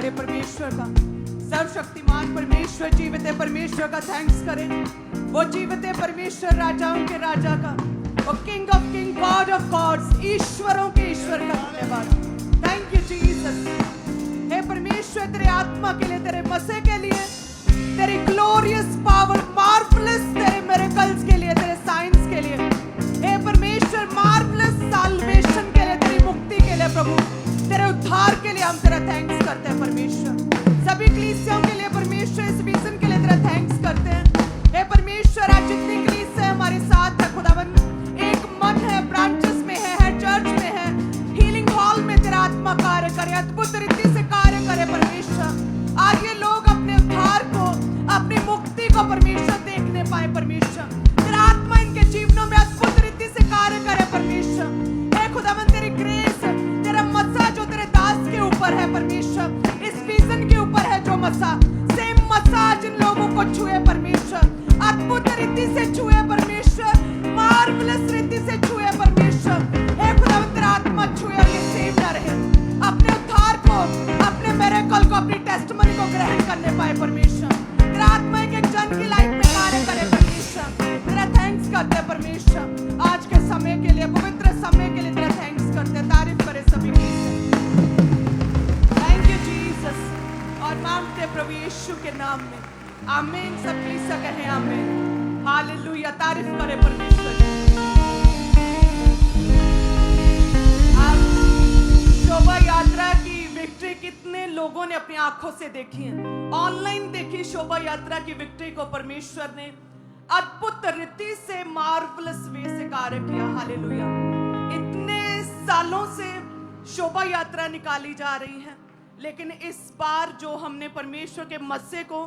करें परमेश्वर का। सर्वशक्तिमान परमेश्वर, जीवित है परमेश्वर का थैंक्स करें। वो जीवित है परमेश्वर, राजाओं के राजा का, वो king of king, god of gods, ईश्वरों के ईश्वर का धन्यवाद। Thank you Jesus. हे परमेश्वर, तेरे आत्मा के लिए, तेरे मसीह के लिए, तेरी ग्लोरियस पावर, मार्वलस तेरे मिरेकल्स के लिए, तेरे साइंस के लिए, हे परमेश्वर, मार्वलस साल्वेशन के लिए, तेरी मुक्ति के लिए प्रभु, तेरे उद्धार के लिए हम तेरा थैंक्स करते हैं परमेश्वर। सभी कलीसियाओं के लिए परमेश्वर, इस विजन के लिए तेरा थैंक्स करते हैं। हे परमेश्वर, आज जितनी कलीसिया हमारे साथ है खुदावन, एक मन है, ब्रांचेस में है चर्च में है, हीलिंग हॉल में तेरा आत्मा कार्य करे, अद्भुत रीति से कार्य करे परमेश्वर। आज ये लोग अपने उद्धार को, अपनी मुक्ति को परमेश्वर देखने पाए परमेश्वर। तेरा आत्मा इनके जीवनों में अद्भुत रीति से कार्य करे परमेश्वर। हे खुदावन, तेरी ग्रेस, तेरा मसा जो तेरे दास के ऊपर है परमेश्वर, इस विजन के ऊपर है जो मसा, सेम मसा जिन लोगों को छुए परमेश्वर, अद्भुत रीति से छुए परमेश्वर, मार्वलस रीति से छुए परमेश्वर। हे खुदावन, तेरा आत्मा छुए और ये सेव न रहे, अपने उद्धार को, अपने मिरेकल को, अपनी टेस्टिमनी को ग्रहण करने पाए परमेश्वर। तेरा आत्मा एक जन की लाइफ में कार्य करे परमेश्वर। तेरा थैंक्स करते हैं परमेश्वर, आज के समय के लिए, पवित्र समय के लिए तेरा थैंक्स करते हैं। तारीफ करे सभी की। Thank you Jesus. और मांगते प्रभु यीशु के नाम में, आमीन। सब कलीसिया कहें आमीन, हालेलुया। तारीफ करे परमेश्वर। आज शोभा यात्रा की विक्ट्री कितने लोगों ने अपनी आंखों से देखी है, ऑनलाइन देखी शोभा यात्रा की विक्ट्री को परमेश्वर ने अद्भुत रीति से, मार्वलस वे से कार्य किया। हालेलुया। इतने सालों से शोभा यात्रा निकाली जा रही है, लेकिन इस बार जो हमने परमेश्वर के मस्से को,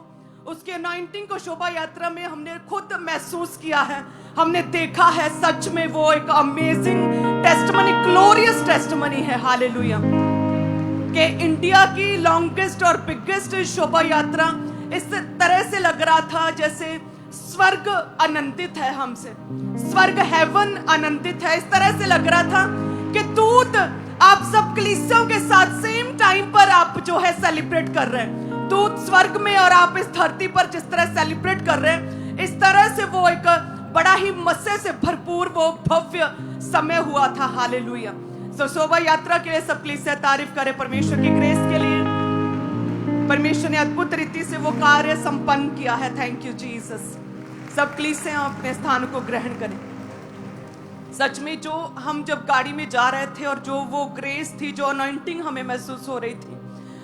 उसके अनॉइंटिंग को शोभा यात्रा में हमने खुद महसूस किया है, हमने देखा है। सच में वो एक अमेजिंग टेस्टिमनी, ग्लोरियस टेस्टिमनी है। हालेलुया। कि इंडिया की लॉन्गेस्ट और बिगेस्ट शोभा यात्रा इस तरह से लग रहा था जैसे स्वर्ग आनंदित है हमसे, स्वर्ग हेवन आनंदित है। इस तरह से लग रहा था कि दूत आप सब कलीसियाओं के साथ सेम टाइम पर आप जो है सेलिब्रेट कर रहे हैं, दूत स्वर्ग में और आप इस धरती पर जिस तरह सेलिब्रेट कर रहे हैं, इस तरह से वो एक बड़ा ही मस्से से भरपूर वो भव्य समय हुआ था। हालेलुया। सो शोभा यात्रा के लिए सब कलीसिया तारीफ करे परमेश्वर की ग्रेस के लिए। परमेश्वर ने अद्भुत रीति से वो कार्य संपन्न किया है। Thank you Jesus. सब कलीसिया अपने स्थान को ग्रहण करें। सच में जो हम जब गाड़ी में जा रहे थे और जो वो ग्रेस थी, जो अनॉइंटिंग हमें महसूस हो रही थी,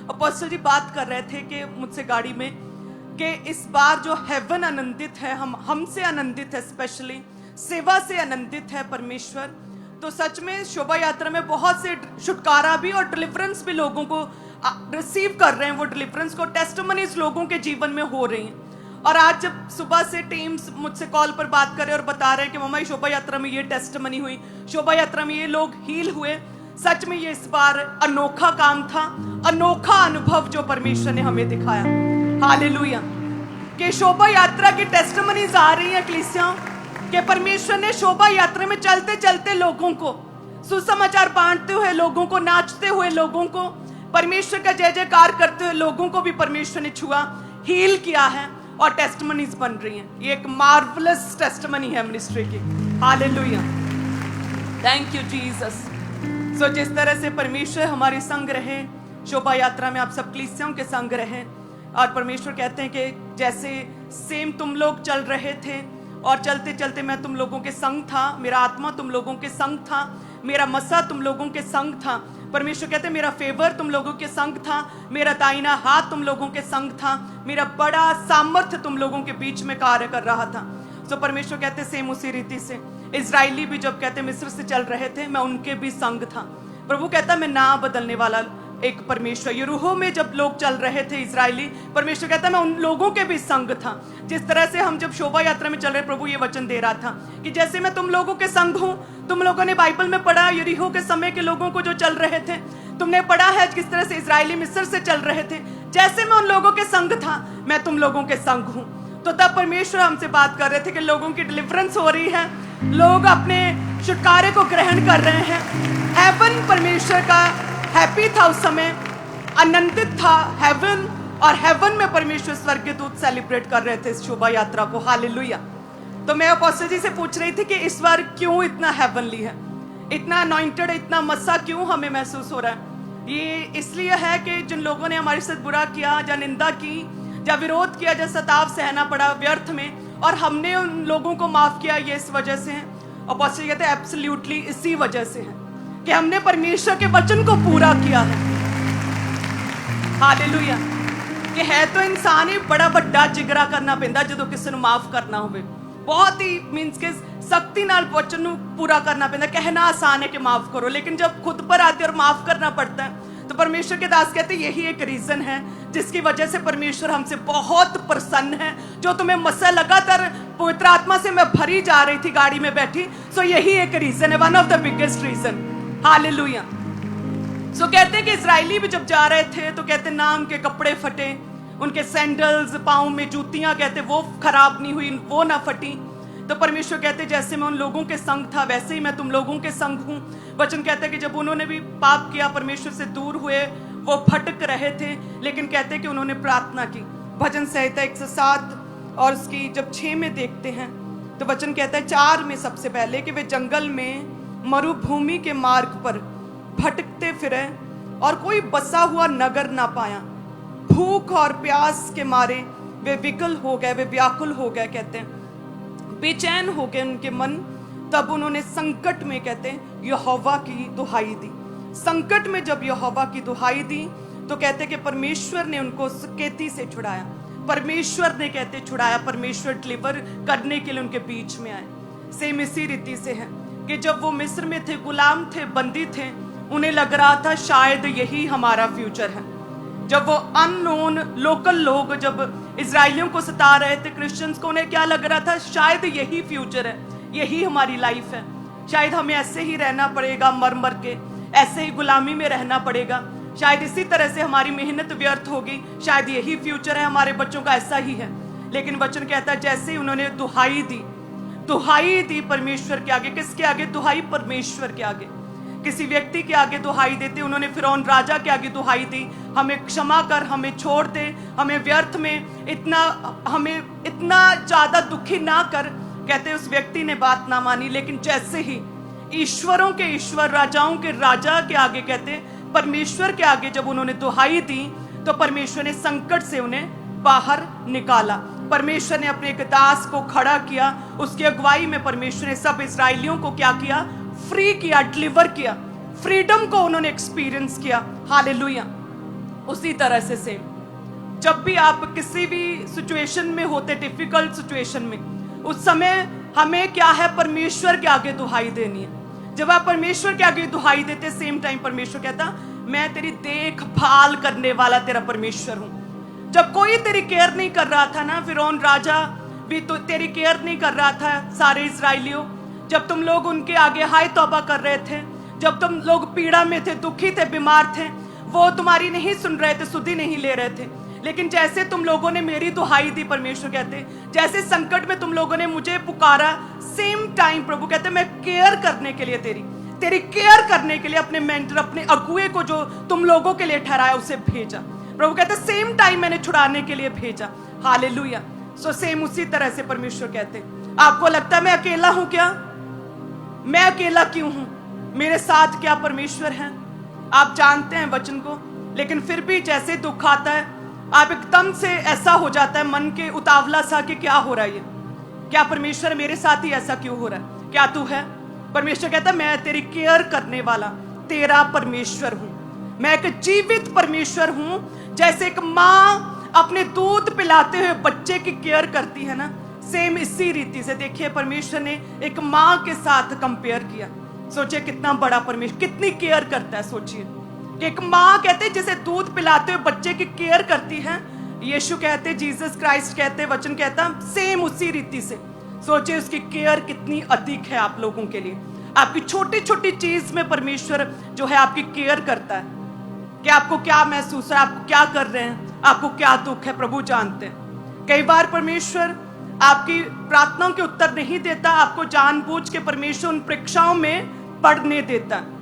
अपोस्टल जी बात कर रहे थे कि मुझसे गाड़ी में कि इस बार जो हेवन आनंदित है, हमसे आनंदित है, स्पेशली सेवा से आनंदित है परमेश्वर। तो सच में शोभा यात्रा में बहुत से छुटकारा भी और डिलीवरेंस भी लोगों को रिसीव कर रहे हैं। वो डिलीवरेंस को टेस्टिमनीज लोगों के जीवन में हो रही हैं। और आज जब सुबह से टीम्स मुझसे कॉल पर बात कर रहे और बता रहे हैं कि मम्मा शोभा यात्रा में ये टेस्टिमनी हुई, शोभा यात्रा में ये लोग हील हुए। सच में ये इस बार अनोखा काम था, अनोखा अनुभव जो परमेश्वर ने हमें दिखाया। हालेलुया। कि शोभा यात्रा की टेस्टिमनीज आ रही हैं कलीसियाओं कि परमेश्वर ने शोभा यात्रा में चलते चलते लोगों को सुसमाचार बांटते हुए, लोगों को नाचते हुए, लोगों को परमेश्वर का जय जयकार करते हुए लोगों को भी परमेश्वर ने छुआ, हील किया है और टेस्टिमनीज बन रही हैं। ये एक मार्वलस टेस्टिमनी है मिनिस्ट्री की। Hallelujah. Thank you Jesus. So जिस तरह से परमेश्वर हमारे संग रहे शोभा यात्रा में, आप सब कलीसियाओं के संग रहे, और परमेश्वर कहते हैं कि जैसे सेम तुम लोग चल रहे थे और चलते चलते मैं तुम लोगों के संग था, मेरा आत्मा तुम लोगों के संग था, मेरा मसा तुम लोगों के संग था। परमेश्वर कहते हैं मेरा फेवर तुम लोगों के संग था, मेरा दाहिना हाथ तुम लोगों के संग था, मेरा बड़ा सामर्थ्य तुम लोगों के बीच में कार्य कर रहा था। सो परमेश्वर कहते सेम उसी रीति से इजरायली भी जब कहते मिस्र से चल रहे थे, मैं उनके भी संग था। प्रभु कहता मैं ना बदलने वाला एक परमेश्वर। यरूहो में जब लोग चल रहे थे इजरायली, परमेश्वर कहता मैं उन लोगों के भी संग था। जिस तरह से हम जब शोभा यात्रा में चल रहे, प्रभु ये वचन दे रहा था कि जैसे मैं तुम लोगों के संग हूं। तुम लोगों ने बाइबल में पढ़ा यरीहो के समय के लोगों को जो चल रहे थे, तुमने पढ़ा है किस तरह से इजरायली मिस्र से चल रहे थे। जैसे मैं उन लोगों के संग था, मैं तुम लोगों के संग हूं। तो तब परमेश्वर हमसे बात कर रहे थे कि लोगों की डिलीवरेंस हो रही है, लोग अपने छुटकारे को ग्रहण कर रहे हैं। हेवन परमेश्वर का हैप्पी था उस समय, आनंदित था हेवन, और हेवन में परमेश्वर स्वर्ग के दूत सेलिब्रेट कर रहे थे इस शोभा यात्रा को। हालेलुया। तो मैं अपोस्टल जी से पूछ रही थी कि इस बार क्यों इतना हेवनली है, इतना अनॉइंटेड, इतना मसा क्यों हमें महसूस हो रहा है। ये इसलिए है कि जिन लोगों ने हमारे साथ बुरा किया, या निंदा की, या विरोध किया, या सताव सहना पड़ा व्यर्थ में, और हमने उन लोगों को माफ किया, ये इस वजह से है। अपोस्टल कहते हैं एब्सोल्युटली इसी वजह से है कि हमने परमेश्वर के वचन को पूरा किया है। हालेलुया। कि है तो इंसान ही बड़ा बड़ा जिगरा करना पैंदा जो किसी ਨੂੰ माफ करना होवे, बहुत ही मीन्स के सख्ती नाल वचन ਨੂੰ पूरा करना पैंदा। कहना आसान है कि माफ करो, लेकिन जब खुद पर आते और माफ करना पड़ता है, तो परमेश्वर के दास कहते हैं यही एक रीजन है जिसकी वजह से परमेश्वर हमसे बहुत प्रसन्न है। जो तुम्हें मसा लगातार पवित्र आत्मा से मैं भरी जा रही थी गाड़ी में बैठी, सो यही एक रीजन है, one of the biggest reason. Hallelujah. So कहते हैं कि इजरायली भी जब जा रहे थे तो कहते ना उनके कपड़े फटे, उनके सैंडल्स, पाँव में जूतियां कहते वो खराब नहीं हुई, वो ना फटी। तो परमेश्वर कहते जैसे मैं उन लोगों के संग था वैसे ही मैं तुम लोगों के संग हूँ। वचन कहते हैं कि जब उन्होंने भी पाप किया, परमेश्वर से दूर हुए, वो भटक रहे थे, लेकिन कहते हैं कि उन्होंने प्रार्थना की। भजन संहिता 107 और उसकी जब 6 में देखते हैं तो वचन कहता है 4 में सबसे पहले कि वे जंगल में मरुभूमि के मार्ग पर भटकते फिरे और कोई बसा हुआ नगर ना पाया। भूख और प्यास के मारे वे विकल हो गए, वे व्याकुल हो गए, कहते हैं बेचैन हो गए उनके मन। तब उन्होंने संकट में कहते हैं यहोवा की दुहाई दी। संकट में जब यहोवा की दुहाई दी तो कहते कि परमेश्वर ने उनको सुकेती से छुड़ाया। परमेश्वर ने कहते छुड़ाया, परमेश्वर डिलीवर करने के लिए उनके बीच में आए। सेम इसी रीति से है कि जब वो मिस्र में थे, गुलाम थे, बंदी थे, उन्हें लग रहा था शायद यही हमारा फ्यूचर है। जब वो अननोन लोकल लोग जब इजराइलियों को सता रहे थे, क्रिश्चियंस को, उन्हें क्या लग रहा था शायद यही फ्यूचर है, यही हमारी लाइफ है, शायद हमें ऐसे ही रहना पड़ेगा, मर मर के ऐसे ही गुलामी में रहना पड़ेगा, शायद इसी तरह से हमारी मेहनत व्यर्थ होगी, शायद यही फ्यूचर है, हमारे बच्चों का ऐसा ही है। लेकिन वचन कहता है जैसे ही उन्होंने दुहाई दी परमेश्वर के आगे, किसके आगे दुहाई? परमेश्वर के आगे। किसी व्यक्ति के आगे दुहाई देते, उन्होंने फिरौन राजा के आगे दुहाई दी, हमें क्षमा कर, हमें छोड़ दे, हमें व्यर्थ में हमें इतना ज्यादा दुखी ना कर। कहते उस व्यक्ति ने बात ना मानी, लेकिन जैसे ही ईश्वरों के ईश्वर, राजाओं के राजा के आगे, कहते परमेश्वर के आगे जब उन्होंने दुहाई दी तो परमेश्वर ने संकट से उन्हें बाहर निकाला। परमेश्वर ने अपने एक दास को खड़ा किया, उसकी अगुवाई में परमेश्वर ने सब इजराइलियों को क्या किया? फ्री किया, डिलीवर किया, फ्रीडम को उन्होंने एक्सपीरियंस किया। हालेलुया। उसी तरह से सेम जब भी आप किसी भी सिचुएशन में होते, डिफिकल्ट सिचुएशन में, उस समय हमें क्या है? परमेश्वर के आगे दुहाई देनी है। जब आप परमेश्वर के आगे दुहाई देते, सेम टाइम परमेश्वर कहता मैं तेरी देखभाल करने वाला तेरा परमेश्वर हूं। जब कोई तेरी केयर नहीं कर रहा था ना, फिरौन राजा भी तो तेरी केयर नहीं कर रहा था, सारे इजराइलियों, जब तुम लोग उनके आगे हाय तौबा कर रहे थे, जब तुम लोग पीड़ा में थे, दुखी थे, बीमार थे, वो तुम्हारी नहीं सुन रहे थे, सुधि नहीं ले रहे थे। लेकिन जैसे तुम लोगों ने मेरी दुहाई दी, परमेश्वर कहते जैसे संकट में तुम लोगों ने मुझे पुकारा, सेम टाइम प्रभु कहते मैं केयर करने के लिए तेरी केयर करने के लिए अपने मेंटर, अपने अगुए को जो तुम लोगों के लिए ठहराया उसे भेजा। प्रभु कहते सेम टाइम मैंने छुड़ाने के लिए भेजा। हालेलुया। सो सेम उसी तरह से परमेश्वर कहते आपको लगता है मैं अकेला हूं क्या? मैं अकेला क्यों हूं? मेरे साथ क्या परमेश्वर है? आप जानते हैं वचन को, लेकिन फिर भी जैसे दुख आता है आप एकदम से ऐसा हो जाता है मन के उतावला सा कि क्या हो रहा है, ये क्या परमेश्वर मेरे साथ ही ऐसा क्यों हो रहा है? क्या तू है? परमेश्वर कहता है मैं तेरी केयर करने वाला तेरा परमेश्वर हूं। मैं एक जीवित परमेश्वर हूं। जैसे एक माँ अपने दूध पिलाते हुए बच्चे की केयर करती है ना, सेम इसी रीति से देखिए परमेश्वर ने एक माँ के साथ कंपेयर किया। सोचिए कितना बड़ा परमेश्वर कितनी केयर करता है। सोचिए एक माँ कहते जैसे दूध पिलाते हुए बच्चे की केयर करती है, यीशु कहते, जीसस क्राइस्ट कहते, वचन कहता सेम उसी रीति से। सोचिए उसकी केयर कितनी अधिक है आप लोगों के लिए। आपकी छोटी छोटी चीज में परमेश्वर जो है आपकी केयर करता है कि आपको क्या महसूस है, आप क्या कर रहे हैं, आपको क्या दुख है, प्रभु जानते हैं। कई बार परमेश्वर आपकी प्रार्थनाओं के उत्तर नहीं देता, आपको जानबूझ के परमेश्वर उन परीक्षाओं में पढ़ने देता है।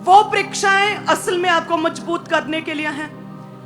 वो परीक्षाएं असल में आपको मजबूत करने के लिए हैं,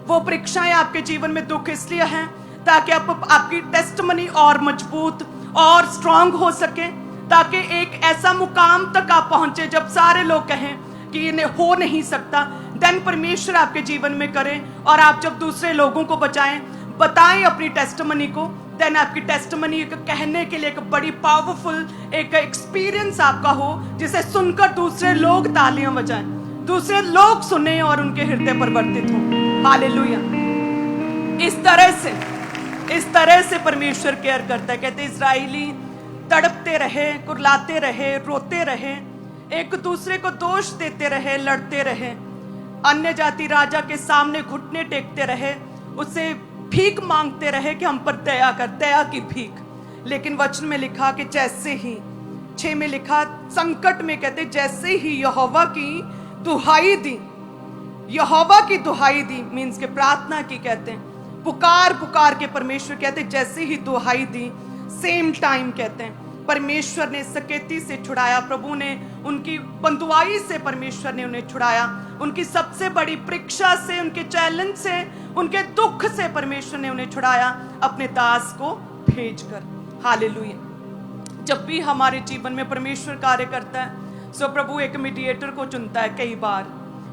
वो परीक्षाएं आपके जीवन में दुख इसलिए हैं ताकि आपकी टेस्टमनी और मजबूत और स्ट्रांग हो सके, ताकि एक ऐसा मुकाम तक आप पहुंचे जब सारे लोग कहें कि इन्हें हो नहीं सकता, देन परमेश्वर आपके जीवन में करे। और आप जब दूसरे लोगों को बताएं अपनी टेस्टमनी को, देन आपकी टेस्टमनी कहने के लिए एक बड़ी पावरफुल एक एक्सपीरियंस आपका हो, जिसे सुनकर दूसरे लोग तालियां बजाएं, दूसरे लोग सुने और उनके हृदय परिवर्तित हो। हालेलुया। इस तरह से परमेश्वर केयर करता है। कहते इजराइली तड़पते रहे, कुरलाते रहे, रोते रहे, एक दूसरे को दोष देते रहे, लड़ते रहे, अन्य जाति राजा के सामने घुटने टेकते रहे, उससे भीख मांगते रहे कि हम पर दया कर, दया की भीख। लेकिन वचन में लिखा कि जैसे ही 6 में लिखा, संकट में कहते जैसे ही यहोवा की दुहाई दी, यहोवा की दुहाई दी मीन्स के प्रार्थना की, कहते हैं पुकार के परमेश्वर कहते जैसे ही दुहाई दी, सेम टाइम कहते हैं परमेश्वर ने सकेती से छुड़ाया। प्रभु ने उनकी बंधुआई से परमेश्वर ने उन्हें छुड़ाया, उनकी सबसे बड़ी परीक्षा से, उनके चैलेंज से, उनके दुख से परमेश्वर ने उन्हें छुड़ाया अपने दास को भेजकर। हालेलुया। जब भी हमारे जीवन में परमेश्वर कार्य करता है, सो प्रभु एक मीडिएटर को चुनता है। कई बार,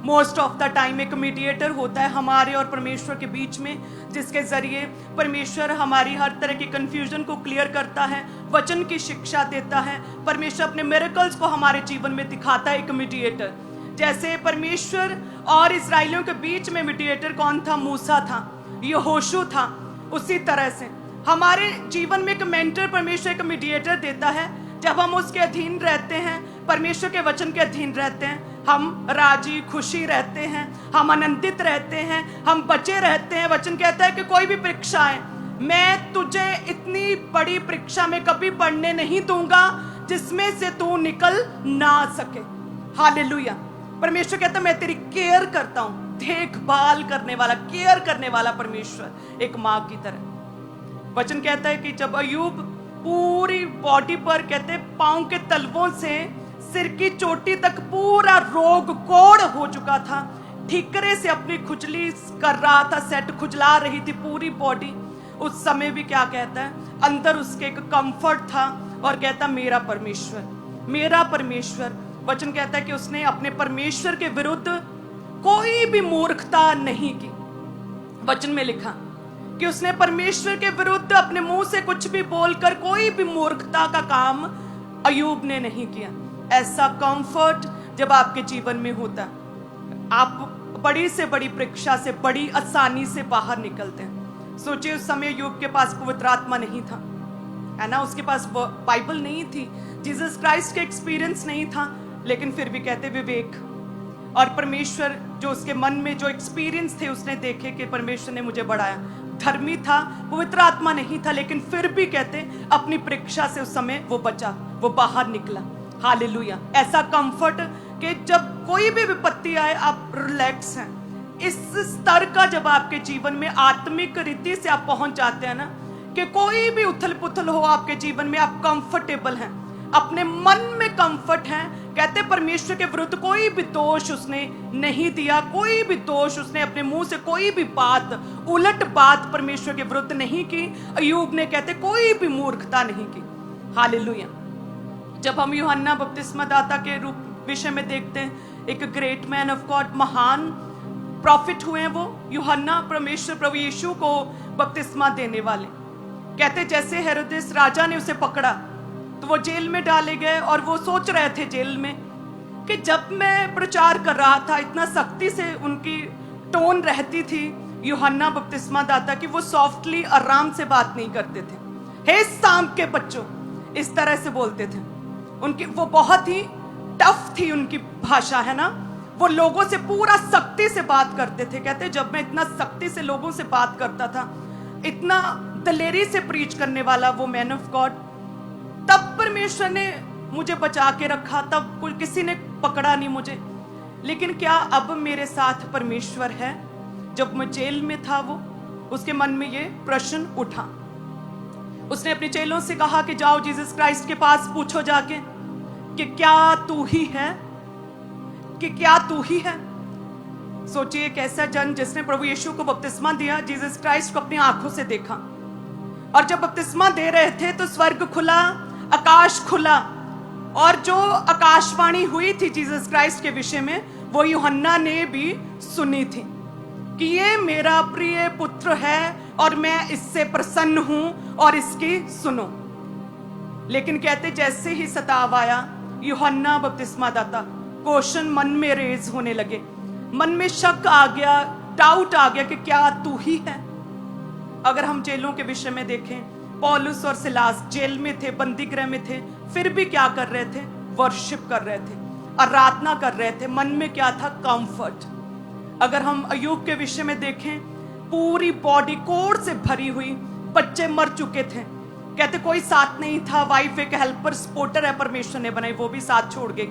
मोस्ट ऑफ द टाइम एक मीडिएटर होता है हमारे और परमेश्वर के बीच में, जिसके जरिए परमेश्वर हमारी हर तरह की कंफ्यूजन को क्लियर करता है, वचन की शिक्षा देता है। परमेश्वर अपने मिरेकल्स को हमारे जीवन में दिखाता है। एक मीडिएटर, जैसे परमेश्वर और इजराइलियों के बीच में मीडिएटर कौन था? मूसा था, यहोशू था। उसी तरह से हमारे जीवन में एक मेंटर परमेश्वर, एक मीडिएटर देता है। जब हम उसके अधीन रहते हैं, परमेश्वर के वचन के अधीन रहते हैं, हम राजी खुशी रहते हैं, हम आनंदित रहते हैं, हम बचे रहते हैं। वचन कहता है कि कोई भी परीक्षा आए, मैं तुझे इतनी बड़ी परीक्षा में कभी पढ़ने नहीं दूंगा जिसमें से तू निकल ना सके। हालेलुया। परमेश्वर कहता है मैं तेरी केयर करता हूं, देखभाल करने वाला, केयर करने वाला परमेश्वर, एक माँ की तरह। वचन कहता है कि जब अय्यूब पूरी बॉडी पर, कहते पांव के तलवों से सिर की चोटी तक पूरा रोग कोड़ हो चुका था, ठीकरे से अपनी खुजली कर रहा था, सेट खुजला रही थी पूरी बॉडी, उस समय भी क्या कहता है, अंदर उसके एक कंफर्ट था और कहता मेरा परमेश्वर, मेरा परमेश्वर। वचन कहता है कि उसने अपने परमेश्वर के विरुद्ध कोई भी मूर्खता नहीं की। वचन में लिखा कि उसने परमेश्वर के विरुद्ध अपने मुंह से कुछ भी बोलकर कोई भी मूर्खता का काम अय्यूब ने नहीं किया। ऐसा कंफर्ट जब आपके जीवन में होता, आप बड़ी से बड़ी परीक्षा से बड़ी आसानी से बाहर निकलते हैं। सोचिए उस समय अय्यूब के पास पवित्र आत्मा नहीं था, है ना, उसके पास बाइबल नहीं थी, जीसस क्राइस्ट का एक्सपीरियंस नहीं था, लेकिन फिर भी कहते विवेक और परमेश्वर जो उसके मन में जो एक्सपीरियंस थे, उसने देखे कि परमेश्वर ने मुझे बढ़ाया। धर्मी था, पवित्र आत्मा नहीं था, लेकिन फिर भी कहते अपनी परीक्षा से उस समय वो बचा, वो बाहर निकला। हालेलुया। ऐसा कंफर्ट कि जब कोई भी विपत्ति आए आप रिलैक्स हैं। इस स्तर का जब आपके जीवन में आत्मिक रीति से आप पहुंच जाते हैं ना, कि कोई भी उथल पुथल हो आपके जीवन में, आप कंफर्टेबल हैं, अपने मन में कंफर्ट है। कहते परमेश्वर के विरुद्ध कोई भी दोष उसने नहीं दिया, कोई भी दोष उसने अपने मुंह से कोई भी बात, उलट बात परमेश्वर के विरुद्ध नहीं की। अय्यूब ने कहते कोई भी मूर्खता नहीं की। हालेलुया। जब हम यूहन्ना बपतिस्मा दाता के रूप विषय में देखते हैं, एक ग्रेट मैन ऑफ गॉड, महान प्रॉफिट हुए हैं वो यूहन्ना, परमेश्वर प्रभु यीशु को बपतिस्मा देने वाले। कहते जैसे हेरोदेस राजा ने उसे पकड़ा तो वो जेल में डाले गए, और वो सोच रहे थे जेल में कि जब मैं प्रचार कर रहा था, इतना सख्ती से उनकी टोन रहती थी यूहन्ना बपतिस्मा दाता की, वो सॉफ्टली आराम से बात नहीं करते थे। हे सांप के बच्चों, इस तरह से बोलते थे। उनकी वो बहुत ही टफ थी उनकी भाषा, है ना, वो लोगों से पूरा सख्ती से बात करते थे। कहते जब मैं इतना सख्ती से लोगों से बात करता था, इतना दलेरी से प्रीच करने वाला वो मैन ऑफ गॉड, तब परमेश्वर ने मुझे बचा के रखा, तब कोई किसी ने पकड़ा नहीं मुझे। लेकिन क्या अब मेरे साथ परमेश्वर है? जब मैं जेल में था, वो उसके मन में ये प्रश्न उठा। उसने अपने चेलों से कहा कि जाओ जीसस क्राइस्ट के पास पूछो जाके कि क्या तू ही है, कि क्या तू ही है। सोचिए एक ऐसा जन जिसने प्रभु यीशु को बपतिस्मा दिया, जीसस क्राइस्ट को अपनी आंखों से देखा, और जब बपतिस्मा दे रहे थे तो स्वर्ग खुला, आकाश खुला, और जो आकाशवाणी हुई थी जीसस क्राइस्ट के विषय में वो यूहन्ना ने भी सुनी थी कि ये मेरा प्रिय पुत्र है और मैं इससे प्रसन्न हूं और इसकी सुनो। लेकिन कहते जैसे ही सताव आया, यूहन्ना बपतिस्मा दाता क्वेश्चन मन में रेज होने लगे, मन में शक आ गया, डाउट आ गया कि क्या तू ही है। अगर हम जेलों के विषय में देखें, पौलुस और सिलास जेल में थे, बंदी गृह में थे, फिर भी क्या कर रहे थे? वर्शिप कर रहे थे, आराधना कर रहे थे। मन में क्या था? कंफर्ट। अगर हम अय्यूब के विषय में देखें, पूरी बॉडी कोड़ से भरी हुई, बच्चे मर चुके थे, कहते कोई साथ नहीं था, वाइफ एक हेल्पर सपोर्टर है परमेश्वर ने बनाई, वो भी साथ छोड़ गई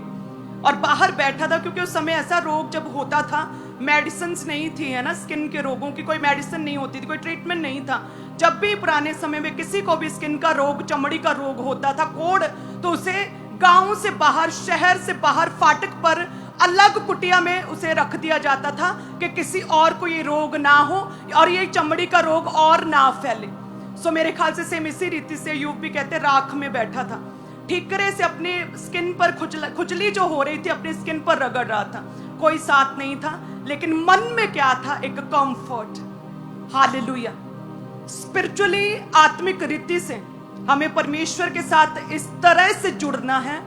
और बाहर बैठा था, क्योंकि उस समय ऐसा रोग जब होता था मेडिसिन नहीं थी, है ना, स्किन के रोगों की कोई मेडिसिन नहीं होती थी, कोई ट्रीटमेंट नहीं था। जब भी पुराने समय में किसी को भी स्किन का रोग, चमड़ी का रोग होता था, कोड़, तो उसे गांव से बाहर, शहर से बाहर, फाटक पर अलग कुटिया में उसे रख दिया जाता था कि किसी और को ये रोग ना हो और ये चमड़ी का रोग और ना फैले। सो मेरे ख्याल से सेम इसी रीति से अय्यूब भी कहते राख में बैठा था, ठीकरे से अपने स्किन पर खुजली जो हो रही थी अपनी स्किन पर रगड़ रहा था, कोई साथ नहीं था, लेकिन मन में क्या था? एक कंफर्ट। हालेलुया। स्पिरिचुअली, आत्मिक रीति से हमें परमेश्वर के साथ इस तरह से जुड़ना है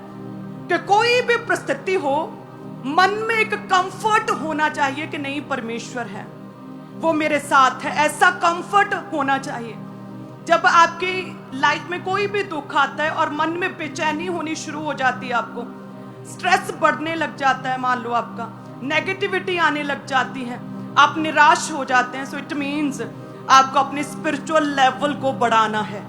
कि कोई भी परिस्थिति हो, मन में एक कंफर्ट होना चाहिए कि नहीं, परमेश्वर है, वो मेरे साथ है, ऐसा कंफर्ट होना चाहिए। जब आपकी लाइफ में कोई भी दुख आता है और मन में बेचैनी होनी शुरू हो जाती है, आपको स्ट्रेस बढ़ने लग जाता है, मान लो आपका नेगेटिविटी आने लग जाती है, आप निराश हो जाते हैं, सो इट मीन्स आपको अपने स्पिरिचुअल लेवल को बढ़ाना है।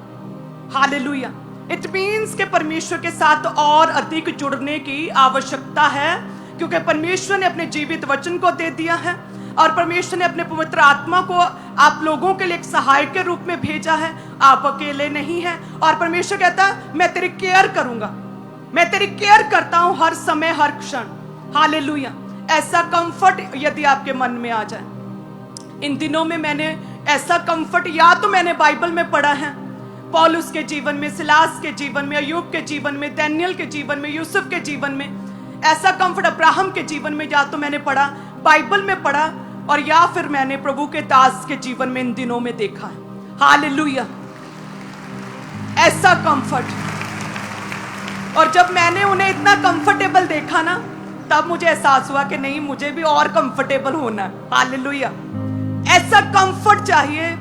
हालेलुया। इट मीन्स के परमेश्वर के साथ और अधिक जुड़ने की आवश्यकता है, क्योंकि परमेश्वर ने अपने जीवित वचन को दे दिया है और परमेश्वर ने अपने पवित्र आत्मा को आप लोगों के लिए एक सहायक के रूप में भेजा है। आप अकेले नहीं हैं और परमेश्वर कहता है मैं तेरी केयर करूंगा, मैं तेरी केयर करता हूं हर समय, हर क्षण। हालेलुया। ऐसा कंफर्ट यदि आपके मन में आ जाए, इन दिनों में मैंने ऐसा कंफर्ट या तो मैंने बाइबल में पढ़ा है, पौलुस के जीवन में, सिलास के जीवन में, अय्यूब के जीवन में, दानियल के जीवन में, यूसुफ के जीवन में, ऐसा कंफर्ट अब्राहम के जीवन में या तो मैंने पढ़ा, बाइबल में पढ़ा, और या फिर मैंने प्रभु के दास के जीवन में इन दिनों में देखा है। हालेलुया। ऐसा कंफर्ट। और जब मैंने उन्हें इतना कंफर्टेबल देखा ना, तब मुझे एहसास हुआ कि नहीं, मुझे भी और कंफर्टेबल होना है। हालेलुया। ऐसा कंफर्ट चाहिए,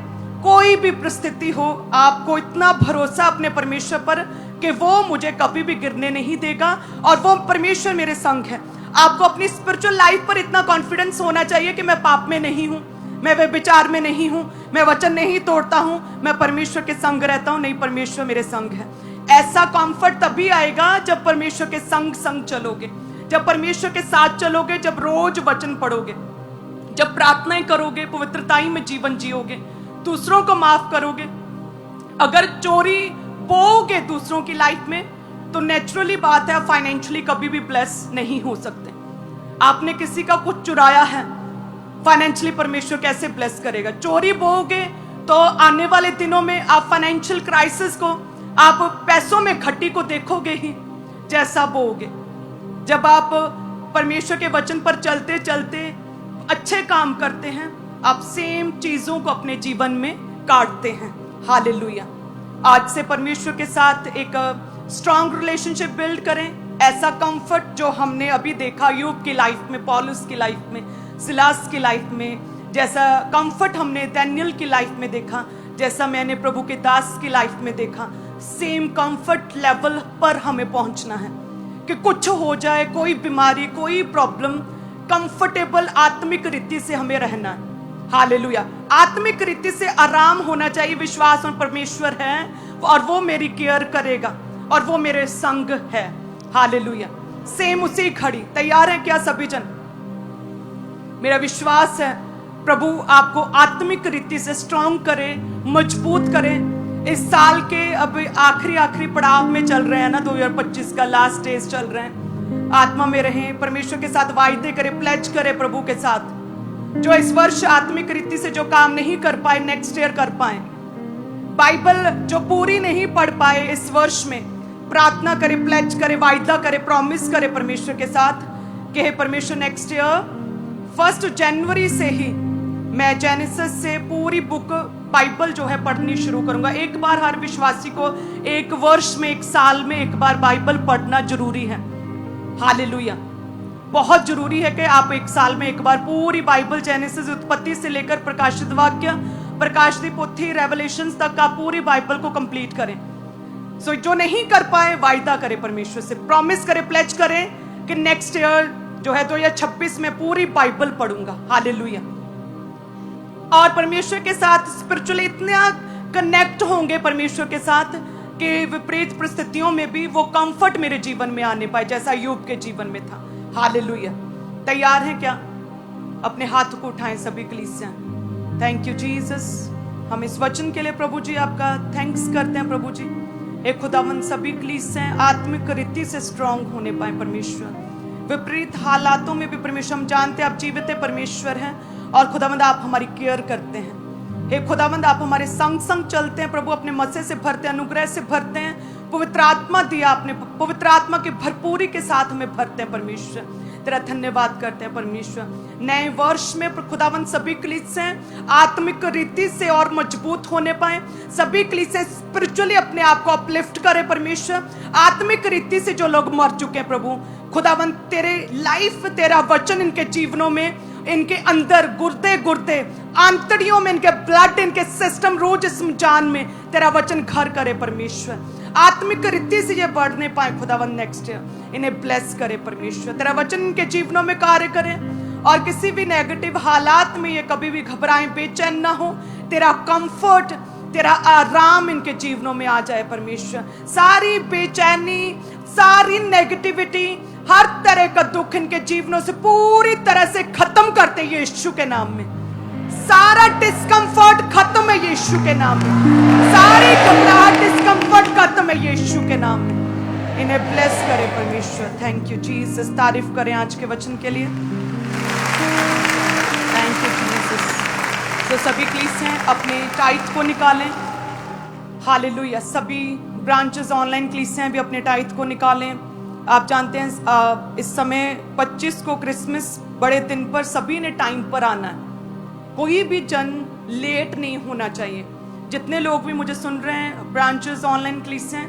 कोई भी परिस्थिति हो, आपको इतना भरोसा अपने परमेश्वर पर कि वो मुझे कभी भी गिरने नहीं देगा और वो परमेश्वर मेरे संग है। आपको अपनी स्पिरिचुअल लाइफ पर इतना कॉन्फिडेंस होना चाहिए कि मैं पाप में नहीं हूं, मैं व्यभिचार में नहीं हूं, मैं वचन नहीं तोड़ता हूं, मैं परमेश्वर के संग रहता हूं, नहीं, परमेश्वर मेरे संग है। ऐसा कंफर्ट तभी आएगा जब परमेश्वर के संग संग चलोगे, जब परमेश्वर के साथ चलोगे, जब रोज वचन पढ़ोगे, जब प्रार्थनाएं करोगे, पवित्रताई में जीवन जियोगे, दूसरों को माफ करोगे। अगर चोरी बोओगे दूसरों की लाइफ में, तो नेचुरली बात है फाइनेंशियली कभी भी ब्लेस नहीं हो सकते। आपने किसी का कुछ चुराया है, फाइनेंशियली परमेश्वर कैसे ब्लेस करेगा? चोरी बोओगे तो आने वाले दिनों में आप फाइनेंशियल क्राइसिस को, आप पैसों में घटी को देखोगे ही जैसा बोओगे। जब आप परमेश्वर के वचन पर चलते चलते अच्छे काम करते हैं, आप सेम चीजों को अपने जीवन में काटते हैं। हालेलुया। आज से परमेश्वर के साथ एक स्ट्रॉन्ग रिलेशनशिप बिल्ड करें। ऐसा कंफर्ट जो हमने अभी देखा अय्यूब की लाइफ में, पौलुस की लाइफ में, सिलास की लाइफ में, जैसा कंफर्ट हमने दानियल की लाइफ में देखा, जैसा मैंने प्रभु के दास की लाइफ में देखा, सेम कंफर्ट लेवल पर हमें पहुंचना है कि कुछ हो जाए, कोई बीमारी, कोई प्रॉब्लम, कंफर्टेबल आत्मिक रीति से हमें रहना है। हालेलुया। आत्मिक रीति से आराम होना चाहिए, विश्वास और परमेश्वर है और वो मेरी केयर करेगा और वो मेरे संग है। हालेलुया। सेम उसी घड़ी तैयार हैं क्या सभी जन? मेरा विश्वास है प्रभु आपको आत्मिक रीति से स्ट्रॉन्ग करे, मजबूत करे। इस साल के अब आखिरी पड़ाव में चल रहे हैं ना, 2025 का लास्ट डेज चल रहे हैं। आत्मा में रहें, परमेश्वर के साथ वायदे करें, प्लेज करें प्रभु के साथ जो इस वर्ष आत्मिक रीति से जो काम नहीं कर पाए नेक्स्ट ईयर कर पाए, बाइबल जो पूरी नहीं पढ़ पाए इस वर्ष में, प्रार्थना करे, प्लेज करे, वायदा करे, प्रॉमिस करे परमेश्वर के साथ कि हे परमेश्वर नेक्स्ट ईयर 1 जनवरी से ही मैं जेनेसिस से पूरी बुक बाइबल जो है पढ़नी शुरू करूंगा। एक बार हर विश्वासी को एक वर्ष में, एक साल में एक बार बाइबल पढ़ना जरूरी है। हालेलुया। बहुत जरूरी है कि आप एक साल में एक बार पूरी बाइबल, जेनेसिस उत्पत्ति से लेकर प्रकाशित वाक्य, प्रकाश दी पोथी, रेवलेशंस तक आप पूरी बाइबल को कंप्लीट करें। सो जो नहीं कर पाए वायदा करें परमेश्वर से, प्रॉमिस करें, प्लेज करें कि नेक्स्ट ईयर जो है 2026 में पूरी बाइबल पढ़ूंगा। हालेलुया। और परमेश्वर के साथ स्पिरिचुअली इतना कनेक्ट होंगे परमेश्वर के साथ कि विपरीत परिस्थितियों में भी वो कंफर्ट मेरे जीवन में आने पाए जैसा अय्यूब के जीवन में था। हालेलुया। तैयार हैं क्या? अपने हाथ को उठाएं सभी कलीसियां। Thank you Jesus. हम इस वचन के लिए प्रभु जी आपका थैंक्स करते हैं प्रभु जी। एक खुदावन सभी कलीसियां आत्मिक रीति से स्ट्रांग होने पाए परमेश्वर। विपरीत हालातों में भी परमेश्वर हम जानते हैं आप जीवित परमेश्वर हैं और खुदावंद आप हमारी केयर करते हैं। हे खुदावंद आप हमारे संग संग चलते हैं प्रभु, अपने मसे से भरते हैं, अनुग्रह से भरते हैं, पवित्र आत्मा दिया आपने, पवित्र आत्मा की भरपूरी के साथ हमें भरते हैं परमेश्वर। तेरा धन्यवाद करते हैं परमेश्वर। नए वर्ष में खुदावंद सभी कलीसियां आत्मिक रीति से और मजबूत होने पाए, सभी कलीसियां स्पिरिचुअली अपने आप को अपलिफ्ट करें परमेश्वर। आत्मिक रीति से जो लोग मर चुके हैं प्रभु खुदावंद, तेरे लाइफ, तेरा वचन इनके जीवनों में, इनके अंदर गुर्दे गुर्दे आंतड़ियों में, इनके ब्लड, इनके सिस्टम, रूह जिस्म जान में तेरा वचन घर करे परमेश्वर। आत्मिक रीति से ये बढ़ने पाए खुदावंद नेक्स्ट ईयर, इन्हें ब्लेस करे परमेश्वर। तेरा वचन इनके जीवनों में कार्य करे और किसी भी नेगेटिव हालात में ये कभी भी घबराएं, बेचैन ना हो। तेरा कंफर्ट, तेरा आराम इनके जीवनों में आ जाए परमेश्वर। सारी बेचैनी, सारी नेगेटिविटी, हर तरह का दुख इनके जीवनों से पूरी तरह से खत्म करते हैं यीशु के नाम में। सारा डिस्कंफर्ट खत्म है यीशु के नाम में। सारी घबराहट, डिस्कंफर्ट खत्म है यीशु के नाम में। इन्हें ब्लेस करे परमेश्वर। Thank you Jesus. तारीफ करें आज के वचन के लिए। Thank you Jesus. तो सभी कलीसियां अपने टाइट को निकालें। हालेलुया। सभी ब्रांचेस ऑनलाइन कलीसियां भी अपने टाइट को निकालें। आप जानते हैं इस समय 25 को क्रिसमस बड़े दिन पर सभी ने टाइम पर आना है। कोई भी जन लेट नहीं होना चाहिए। जितने लोग भी मुझे सुन रहे हैं ब्रांचेस ऑनलाइन कलीसियां,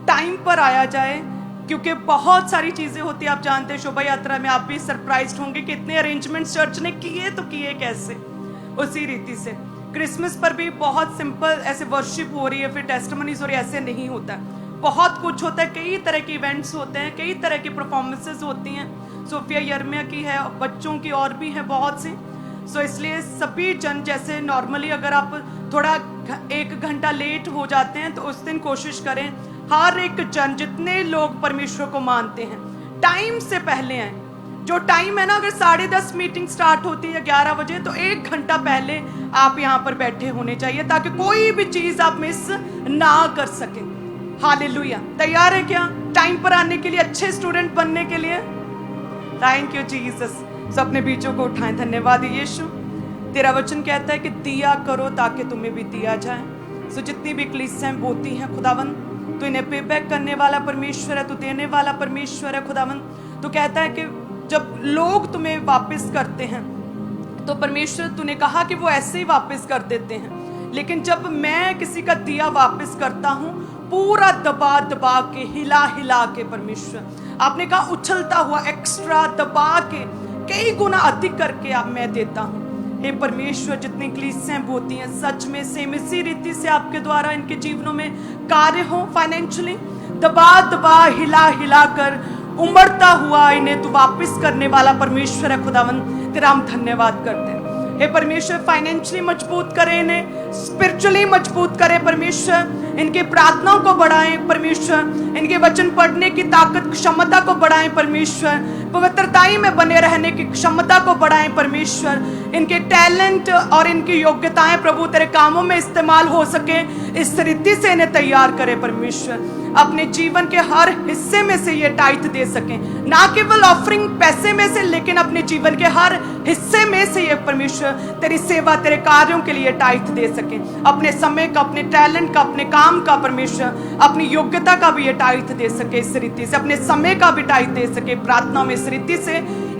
टाइम पर आया जाए क्योंकि बहुत सारी चीजें होती है। आप जानते हैं शोभा यात्रा में आप भी सरप्राइज्ड होंगे कि इतने अरेंजमेंट्स चर्च ने किए तो किए कैसे। उसी रीति से क्रिसमस पर भी बहुत सिंपल ऐसे वर्शिप हो रही है, फिर टेस्टिमनीज हो रही है, ऐसे नहीं होता है। बहुत कुछ होता है, कई तरह के इवेंट्स होते हैं, कई तरह की परफॉर्मेंसेस होती हैं। सोफिया यर्मिया की है, बच्चों की और भी हैं बहुत सी। सो इसलिए सभी जन जैसे नॉर्मली अगर आप थोड़ा 1 घंटा लेट हो जाते हैं तो उस दिन कोशिश करें हर एक जन, जितने लोग परमेश्वर को मानते हैं, टाइम से पहले आए। जो टाइम है ना, अगर 10:30 मीटिंग स्टार्ट होती है 11 बजे, तो 1 घंटा पहले आप यहाँ पर बैठे होने चाहिए ताकि कोई भी चीज आप मिस ना कर सके। हालेलुया। तैयार है क्या टाइम पर आने के लिए, अच्छे स्टूडेंट बनने के लिए? Thank you Jesus. सो अपने बीचों को उठाएं। धन्यवाद यीशु। तेरा वचन कहता है कि दिया करो ताकि तुम्हें भी दिया जाए। सो जितनी भी कलीसियां बोती हैं खुदावन, तो इन्हें पे बैक करने वाला परमेश्वर है, तो देने वाला परमेश्वर है खुदावन। तो कहता है कि जब लोग तुम्हें वापस करते हैं तो परमेश्वर तूने कहा कि वो ऐसे ही वापस कर देते हैं, लेकिन जब मैं किसी का दिया वापस करता हूँ पूरा दबा दबा के, हिला हिला के, परमेश्वर आपने कहा उछलता हुआ, एक्स्ट्रा दबा के, कई गुना अधिक करके आप मैं देता हूँ। हे परमेश्वर, जितनी कलीसियां बोती हैं सच में सेम इसी रीति से आपके द्वारा इनके जीवनों में कार्य हो। फाइनेंशियली दबा दबा, हिला हिला कर, उमड़ता हुआ इन्हें तू वापस करने वाला परमेश्वर है खुदावन। तेरा हम धन्यवाद करते हैं। हे परमेश्वर, फाइनेंशियली मजबूत करे, इन्हें स्पिरिचुअली मजबूत करे परमेश्वर। इनके प्रार्थनाओं को बढ़ाएं परमेश्वर, इनके वचन पढ़ने की ताकत क्षमता को बढ़ाएं परमेश्वर, पवित्रताई में बने रहने की क्षमता को बढ़ाएं परमेश्वर, इनके टैलेंट और इनकी योग्यताएं प्रभु तेरे कामों में इस्तेमाल हो सके, इस रीति से इन्हें तैयार करे परमेश्वर। अपने जीवन के हर हिस्से में से ये टाइथ दे सकें, ना केवल ऑफरिंग पैसे में से, लेकिन अपने जीवन के हर हिस्से में से ये परमेश्वर तेरी सेवा तेरे कार्यों के लिए टाइथ दे सकें, अपने समय का, अपने टैलेंट का, अपने काम का परमेश्वर, अपनी योग्यता का भी ये टाइथ दे सके इस रीति से, अपने समय का भी टाइथ दे सके प्रार्थना में, इस रीति से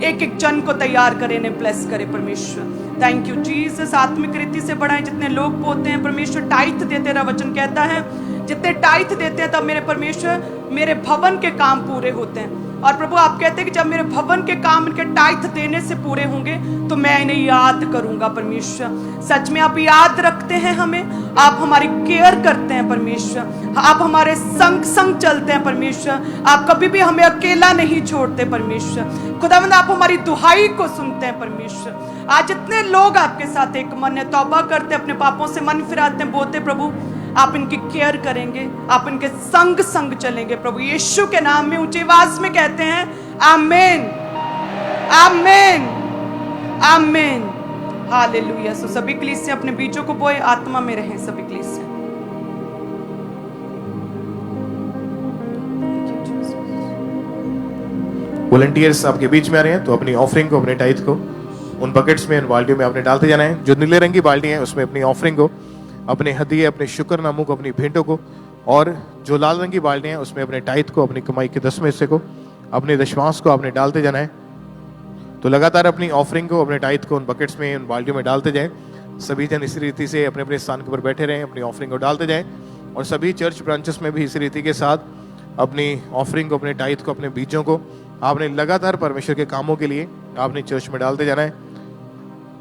एक एक जन को तैयार करे, इन्हें ब्लेस करे परमेश्वर। Thank you Jesus. आत्मिक रीति से बढ़ाएं, जितने लोग बोलते हैं परमेश्वर टाइथ देते, तेरा वचन कहता है जितने टाइथ देते हैं तब मेरे परमेश्वर मेरे भवन के काम पूरे होते हैं। और प्रभु आप कहते हैं कि जब मेरे भवन के काम इनके टाइथ देने से पूरे होंगे तो मैं इन्हें याद करूंगा परमेश्वर। सच में आप याद रखते हैं हमें, आप हमारी केयर करते हैं परमेश्वर, आप हमारे संग संग चलते हैं परमेश्वर, आप कभी भी हमें अकेला नहीं छोड़ते परमेश्वर। खुदावंद आप हमारी दुहाई को सुनते हैं परमेश्वर। आज जितने लोग आपके साथ एक मन है, तौबा करते, अपने पापों से मन फिराते हैं, बोलते प्रभु आप इनकी केयर करेंगे, आप इनके संग संग चलेंगे प्रभु यीशु के नाम में ऊंची आवाज में कहते हैं आमीन, आमीन, आमीन, हालेलुया। सो सभी कलीसिया अपने बीजों को बोए, आत्मा में रहें सभी कलीसिया। वॉलंटियर्स आपके बीच में आ रहे हैं तो अपनी ऑफरिंग को, अपने टाइथ को उन बकेट्स में, उन बाल्टियों में आपने डालते जाना है। जो नीले रंग की बाल्टी है उसमें अपनी ऑफरिंग को, अपने हदिये, अपने शुक्रनामों को, अपनी भेंटों को, और जो लाल रंग की बाल्टियां हैं उसमें अपने टाइथ को, अपनी कमाई के 10वें हिस्से को, अपने दशमांश को आपने डालते जाना है। तो लगातार अपनी ऑफरिंग को, अपने टाइथ को उन बकेट्स में, उन बाल्टियों में डालते जाएं। सभी जन इसी रीति से अपने अपने स्थान के ऊपर बैठे रहें, अपनी ऑफरिंग को डालते जाएं। और सभी चर्च ब्रांचेस में भी इसी रीति के साथ अपनी ऑफरिंग को, अपने टाइथ को, अपने बीजों को आपने लगातार परमेश्वर के कामों के लिए आपने चर्च में डालते जाना है।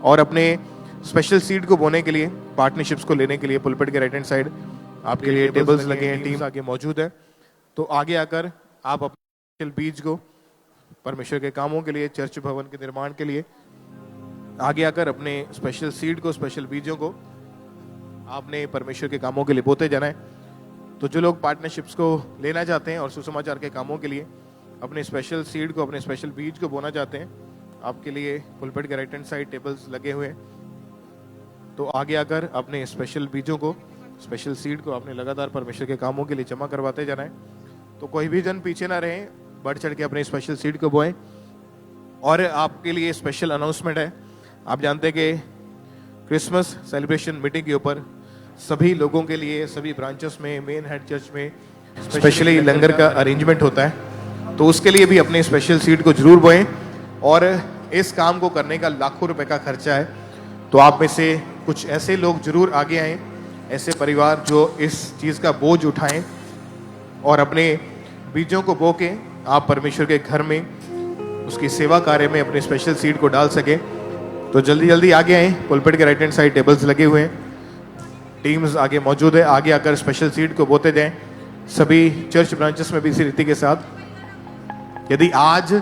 और अपने स्पेशल सीड को बोने के लिए, पार्टनरशिप्स को लेने के लिए पुलपिट के राइट हैंड साइड आपके लिए टेबल्स लगे हैं, टीम आगे मौजूद है। तो आगे आकर आप अपने बीज को परमेश्वर के कामों के लिए, चर्च भवन के निर्माण के लिए आगे आकर अपने स्पेशल सीड को, स्पेशल बीजों को आपने परमेश्वर के कामों के लिए बोते जाना है। तो जो लोग पार्टनरशिप्स को लेना चाहते हैं और सुसमाचार के कामों के लिए अपने स्पेशल सीड को, अपने स्पेशल बीज को बोना चाहते हैं, आपके लिए पुलपिट के राइट हैंड साइड टेबल्स लगे हुए हैं। तो आगे आकर अपने स्पेशल बीजों को, स्पेशल सीड को आपने लगातार परमेश्वर के कामों के लिए जमा करवाते जाना है। तो कोई भी जन पीछे ना रहे, बढ़ चढ़ के अपने स्पेशल सीड को बोएं। और आपके लिए स्पेशल अनाउंसमेंट है, आप जानते हैं कि क्रिसमस सेलिब्रेशन मीटिंग के ऊपर सभी लोगों के लिए, सभी ब्रांचेस में, मेन हेड चर्च में स्पेशली लंगर का अरेंजमेंट होता है। तो उसके लिए भी अपने स्पेशल सीड को जरूर बोएं। और इस काम को करने का लाखों रुपए का खर्चा है। तो आप में से कुछ ऐसे लोग जरूर आगे आएं, ऐसे परिवार जो इस चीज़ का बोझ उठाएं और अपने बीजों को बो के आप परमेश्वर के घर में, उसकी सेवा कार्य में अपने स्पेशल सीड को डाल सकें। तो जल्दी जल्दी आगे आएं। पुलपिट के राइट हैंड साइड टेबल्स लगे हुए हैं, टीम्स आगे मौजूद है, आगे आकर स्पेशल सीड को बोते जाएं। सभी चर्च ब्रांचेस में भी इसी रीति के साथ। यदि आज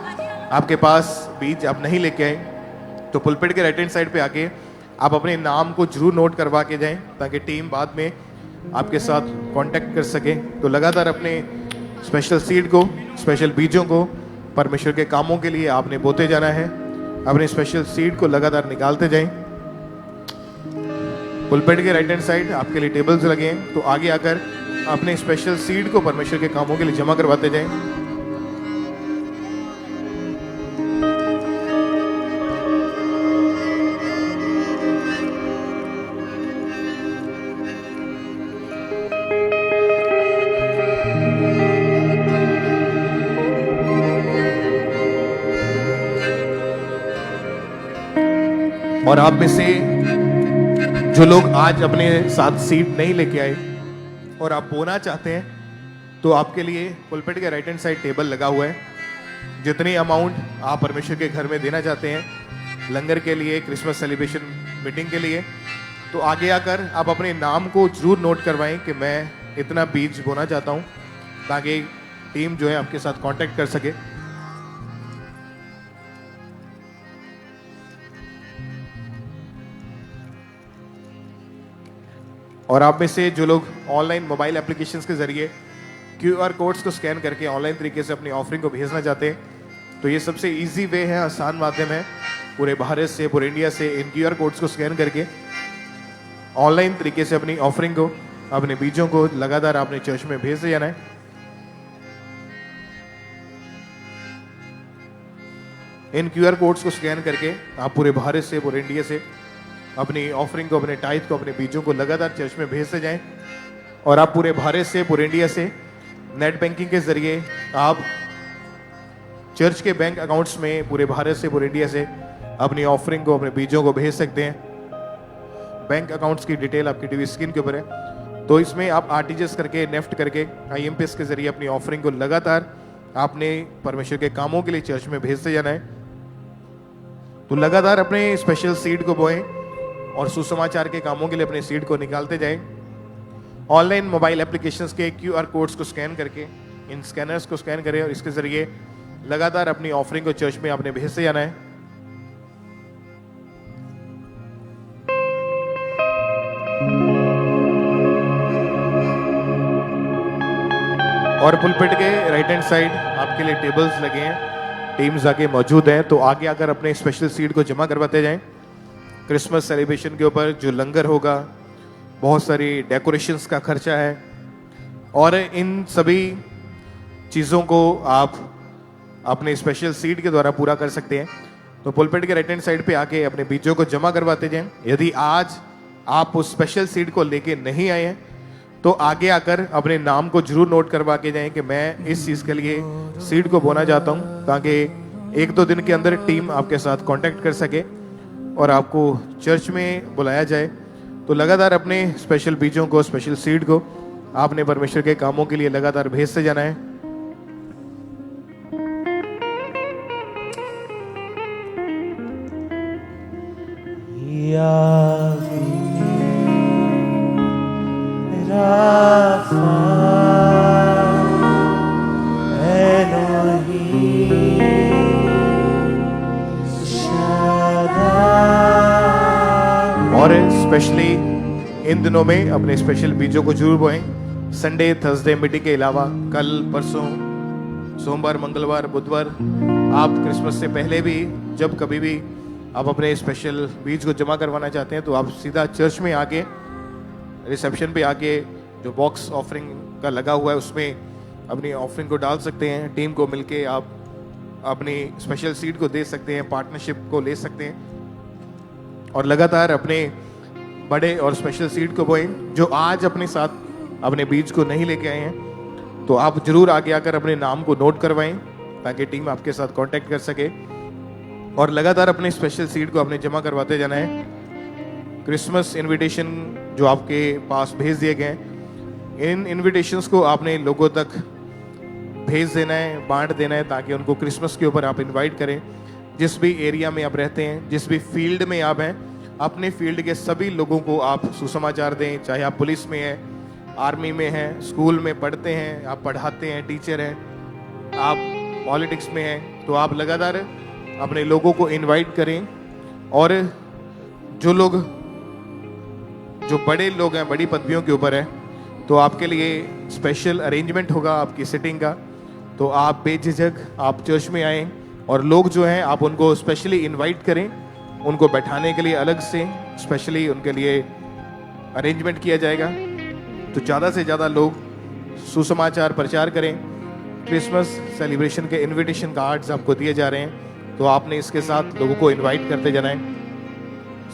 आपके पास बीज आप नहीं लेके आए तो पुलपिट के राइट हैंड साइड पे आके आप अपने नाम को जरूर नोट करवा के जाएं, ताकि टीम बाद में आपके साथ कांटेक्ट कर सके। तो लगातार अपने स्पेशल सीड को, स्पेशल बीजों को परमेश्वर के कामों के लिए आपने बोते जाना है। अपने स्पेशल सीड को लगातार निकालते जाएं। पुलपिट के राइट हैंड साइड आपके लिए टेबल्स लगे हैं। तो आगे आकर अपने स्पेशल सीड को परमेश्वर के कामों के लिए जमा करवाते जाएं। और आप में से जो लोग आज अपने साथ सीट नहीं लेके आए और आप बोना चाहते हैं, तो आपके लिए पुलपिट के राइट हैंड साइड टेबल लगा हुआ है। जितनी अमाउंट आप परमेश्वर के घर में देना चाहते हैं लंगर के लिए, क्रिसमस सेलिब्रेशन मीटिंग के लिए, तो आगे आकर आप अपने नाम को जरूर नोट करवाएं कि मैं इतना बीज बोना चाहता हूं, ताकि टीम जो है आपके साथ कांटेक्ट कर सके। और आप में से जो लोग ऑनलाइन मोबाइल एप्लीकेशंस के ज़रिए QR कोड्स को स्कैन करके ऑनलाइन तरीके से अपनी ऑफरिंग को भेजना चाहते हैं, तो ये सबसे इजी वे है, आसान माध्यम है पूरे भारत से, पूरे इंडिया से इन QR कोड्स को स्कैन करके ऑनलाइन तरीके से अपनी ऑफरिंग को, अपने बीजों को लगातार आपने चर्च में भेजते जाना है। इन QR कोड्स को स्कैन करके आप पूरे भारत से, पूरे इंडिया से अपनी ऑफरिंग को, अपने टाइथ को, अपने बीजों को लगातार चर्च में भेजते जाएं। और आप पूरे भारत से, पूरे इंडिया से नेट बैंकिंग के जरिए आप चर्च के बैंक अकाउंट्स में पूरे भारत से, पूरे इंडिया से अपनी ऑफरिंग को, अपने बीजों को भेज सकते हैं। बैंक अकाउंट्स की डिटेल आपकी टीवी स्क्रीन के ऊपर है। तो इसमें आप RTGS करके, नेफ्ट करके, IMPS के जरिए अपनी ऑफरिंग को लगातार आपने परमेश्वर के कामों के लिए चर्च में भेजते जाना है। तो लगातार अपने स्पेशल सीड को बोएं और सुसमाचार के कामों के लिए अपने सीड को निकालते जाएं। ऑनलाइन मोबाइल एप्लीकेशंस के QR कोड्स को स्कैन करके, इन स्कैनर्स को स्कैन करें और इसके जरिए लगातार अपनी ऑफरिंग को चर्च में आपने भेजते जाना है। और पुलपिट के राइट हैंड साइड आपके लिए टेबल्स लगे हैं, टीम्स आके मौजूद हैं, तो आगे आकर अपने स्पेशल सीड को जमा करवाते जाएं। क्रिसमस सेलिब्रेशन के ऊपर जो लंगर होगा, बहुत सारी डेकोरेशंस का खर्चा है, और इन सभी चीज़ों को आप अपने स्पेशल सीड के द्वारा पूरा कर सकते हैं। तो पुलपिट के राइट हैंड साइड पे आके अपने बीजों को जमा करवाते जाएं। यदि आज आप उस स्पेशल सीड को लेके नहीं आए हैं तो आगे आकर अपने नाम को जरूर नोट करवा के जाएं कि मैं इस चीज़ के लिए सीड को बोना चाहता हूं, ताकि 1-2 दिन के अंदर टीम आपके साथ कांटेक्ट कर सके और आपको चर्च में बुलाया जाए। तो लगातार अपने स्पेशल बीजों को, स्पेशल सीड को आपने परमेश्वर के कामों के लिए लगातार भेजते जाना है। और स्पेशली इन दिनों में अपने स्पेशल बीजों को जरूर बोएं। संडे, थर्सडे मीटिंग के अलावा कल, परसों, सोमवार, मंगलवार, बुधवार, आप क्रिसमस से पहले भी जब कभी भी आप अपने स्पेशल बीज को जमा करवाना चाहते हैं तो आप सीधा चर्च में आके, रिसेप्शन पे आके जो बॉक्स ऑफरिंग का लगा हुआ है उसमें अपनी ऑफरिंग को डाल सकते हैं। टीम को मिलके आप अपनी स्पेशल सीड को दे सकते हैं, पार्टनरशिप को ले सकते हैं और लगातार अपने बड़े और स्पेशल सीड को बोएं। जो आज अपने साथ अपने बीज को नहीं लेके आए हैं तो आप जरूर आगे आकर अपने नाम को नोट करवाएं ताकि टीम आपके साथ कांटेक्ट कर सके, और लगातार अपने स्पेशल सीड को आपने जमा करवाते जाना है। क्रिसमस इनविटेशन जो आपके पास भेज दिए गए हैं, इन इनविटेशंस को आपने लोगों तक भेज देना है, बांट देना है, ताकि उनको क्रिसमस के ऊपर आप इनवाइट करें। जिस भी एरिया में आप रहते हैं, जिस भी फील्ड में आप हैं, अपने फील्ड के सभी लोगों को आप सुसमाचार दें। चाहे आप पुलिस में हैं, आर्मी में हैं, स्कूल में पढ़ते हैं, आप पढ़ाते हैं, टीचर हैं, आप पॉलिटिक्स में हैं, तो आप लगातार अपने लोगों को इनवाइट करें। और जो लोग, जो बड़े लोग हैं, बड़ी पदवियों के ऊपर है, तो आपके लिए स्पेशल अरेंजमेंट होगा आपकी सिटिंग का। तो आप बेझिझक आप चर्च में आएँ और लोग जो हैं आप उनको स्पेशली इनवाइट करें, उनको बैठाने के लिए अलग से स्पेशली उनके लिए अरेंजमेंट किया जाएगा। तो ज़्यादा से ज़्यादा लोग सुसमाचार प्रचार करें। क्रिसमस सेलिब्रेशन के इनविटेशन कार्ड्स आपको दिए जा रहे हैं, तो आपने इसके साथ लोगों को इनवाइट करते जाना है।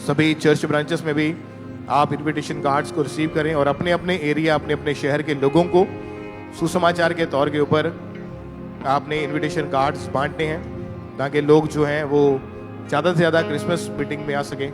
सभी चर्च ब्रांचेस में भी आप इनविटेशन कार्ड्स को रिसीव करें और अपने अपने एरिया, अपने अपने शहर के लोगों को सुसमाचार के तौर के ऊपर आपने इनविटेशन कार्ड्स बांटने हैं, ताकि लोग जो हैं वो ज़्यादा से ज़्यादा क्रिसमस मीटिंग में आ सकें।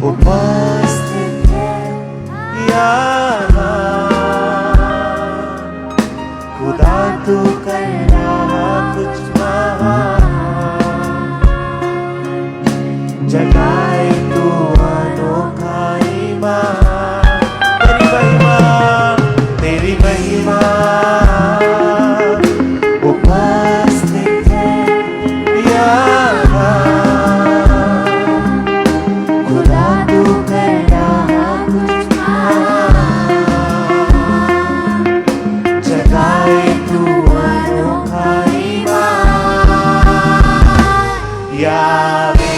उपस्थित है यहाँ। खुदा तू कर रहा कुछ महान, जगाए तू अनोखा ईमान। तेरी महिमा उपस्थित है यहाँ। खुदा तू कर रहा कुछ महान, जगाए तू अनोखा ईमान। यावे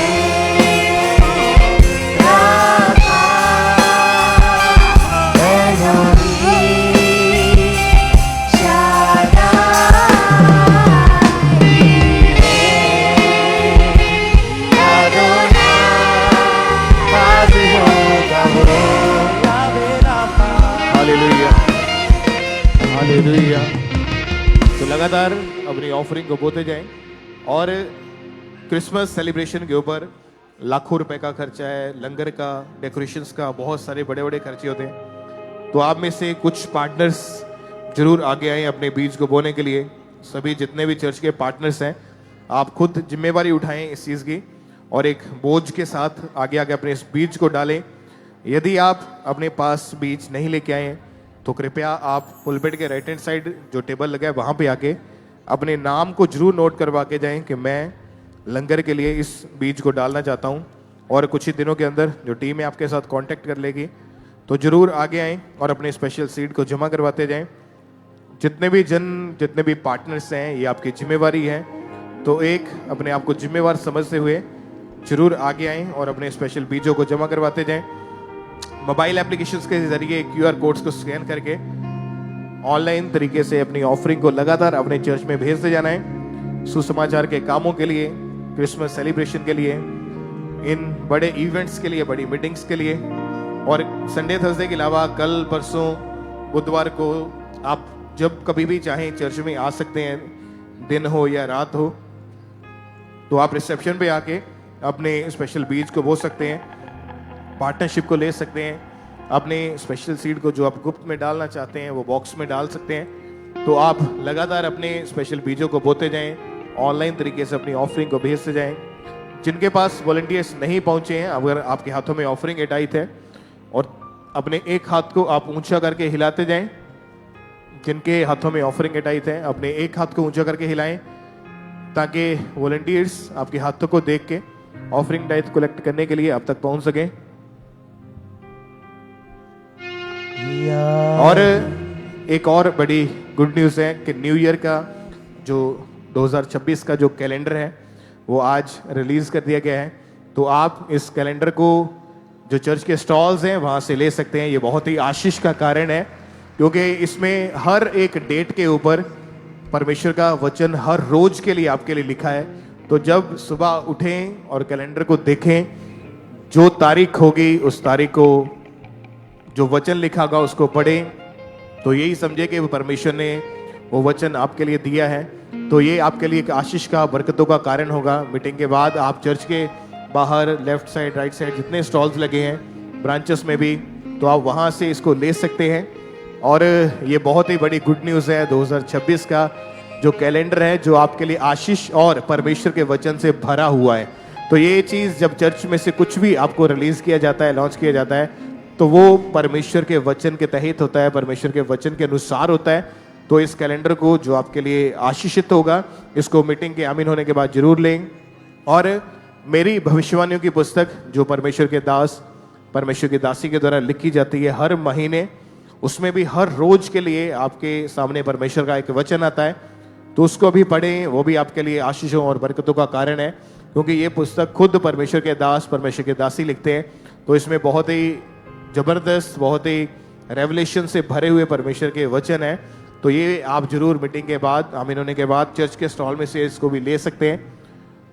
हालेलुया। तो लगातार अपनी ऑफरिंग को बोते जाएं। और क्रिसमस सेलिब्रेशन के ऊपर लाखों रुपए का खर्चा है, लंगर का, डेकोरेशंस का, बहुत सारे बड़े बड़े खर्चे होते हैं। तो आप में से कुछ पार्टनर्स जरूर आगे आए अपने बीज को बोने के लिए। सभी जितने भी चर्च के पार्टनर्स हैं, आप खुद जिम्मेवारी उठाएं इस चीज़ की और एक बोझ के साथ आगे आगे अपने इस बीज को डालें। यदि आप अपने पास बीज नहीं लेके आए तो कृपया आप पुलपिट के राइट हैंड साइड जो टेबल लगा है वहाँ पे आके अपने नाम को जरूर नोट करवा के जाएं कि मैं लंगर के लिए इस बीज को डालना चाहता हूँ। और कुछ ही दिनों के अंदर जो टीम है आपके साथ कांटेक्ट कर लेगी। तो जरूर आगे आएं और अपने स्पेशल सीड को जमा करवाते जाएं। जितने भी पार्टनर्स हैं, ये आपकी जिम्मेवारी है। तो एक अपने आप को जिम्मेवार समझते हुए जरूर आगे आएं और अपने स्पेशल बीजों को जमा करवाते जाएं। मोबाइल एप्लीकेशंस के जरिए QR कोड्स को स्कैन करके ऑनलाइन तरीके से अपनी ऑफरिंग को लगातार अपने चर्च में भेजते जाना है। सुसमाचार के कामों के लिए, क्रिसमस सेलिब्रेशन के लिए, इन बड़े इवेंट्स के लिए, बड़ी मीटिंग्स के लिए। और संडे थर्सडे के अलावा कल, परसों, बुधवार को आप जब कभी भी चाहें चर्च में आ सकते हैं, दिन हो या रात हो। तो आप रिसेप्शन पे आके अपने स्पेशल बीज को बो सकते हैं, पार्टनरशिप को ले सकते हैं। अपने स्पेशल सीड को जो आप गुप्त में डालना चाहते हैं वो बॉक्स में डाल सकते हैं। तो आप लगातार अपने स्पेशल बीजों को बोते जाएं, ऑनलाइन तरीके से अपनी ऑफरिंग को भेजते जाएं। जिनके पास वॉलंटियर्स नहीं पहुंचे हैं, अगर आपके हाथों में ऑफरिंग एटाइट है और अपने एक हाथ को आप ऊंचा करके हिलाते जाएं। जिनके हाथों में ऑफरिंग एटाइट है, अपने एक हाथ को ऊंचा करके हिलाएं ताकि वॉलंटियर्स आपके हाथों को देख के ऑफरिंग टाइट कलेक्ट करने के लिए आप तक पहुंच सकें। और एक और बड़ी गुड न्यूज़ है कि न्यू ईयर का जो 2026 का जो कैलेंडर है वो आज रिलीज कर दिया गया है। तो आप इस कैलेंडर को जो चर्च के स्टॉल्स हैं वहाँ से ले सकते हैं। ये बहुत ही आशीष का कारण है क्योंकि इसमें हर एक डेट के ऊपर परमेश्वर का वचन हर रोज के लिए आपके लिए लिखा है। तो जब सुबह उठें और कैलेंडर को देखें, जो तारीख होगी उस तारीख को जो वचन लिखा होगा उसको पढ़ें, तो यही समझे कि परमेश्वर ने वो वचन आपके लिए दिया है। तो ये आपके लिए एक आशीष का, बरकतों का कारण होगा। मीटिंग के बाद आप चर्च के बाहर लेफ्ट साइड, राइट साइड जितने स्टॉल्स लगे हैं ब्रांचेस में भी, तो आप वहाँ से इसको ले सकते हैं। और ये बहुत ही बड़ी गुड न्यूज़ है। 2026 का जो कैलेंडर है जो आपके लिए आशीष और परमेश्वर के वचन से भरा हुआ है। तो ये चीज़ जब चर्च में से कुछ भी आपको रिलीज़ किया जाता है, लॉन्च किया जाता है, तो वो परमेश्वर के वचन के तहत होता है, परमेश्वर के वचन के अनुसार होता है। तो इस कैलेंडर को जो आपके लिए आशीषित होगा, इसको मीटिंग के आमीन होने के बाद जरूर लें। और मेरी भविष्यवाणियों की पुस्तक जो परमेश्वर के दास, परमेश्वर की दासी के द्वारा लिखी जाती है हर महीने, उसमें भी हर रोज के लिए आपके सामने परमेश्वर का एक वचन आता है। तो उसको भी पढ़ें, वो भी आपके लिए आशीषों और बरकतों का कारण है, क्योंकि ये पुस्तक खुद परमेश्वर के दास, परमेश्वर के दासी लिखते हैं। तो इसमें बहुत ही जबरदस्त, बहुत ही रेवलेशन से भरे हुए परमेश्वर के वचन है। तो ये आप जरूर मीटिंग के बाद, आमीन होने के बाद चर्च के स्टॉल में से इसको भी ले सकते हैं।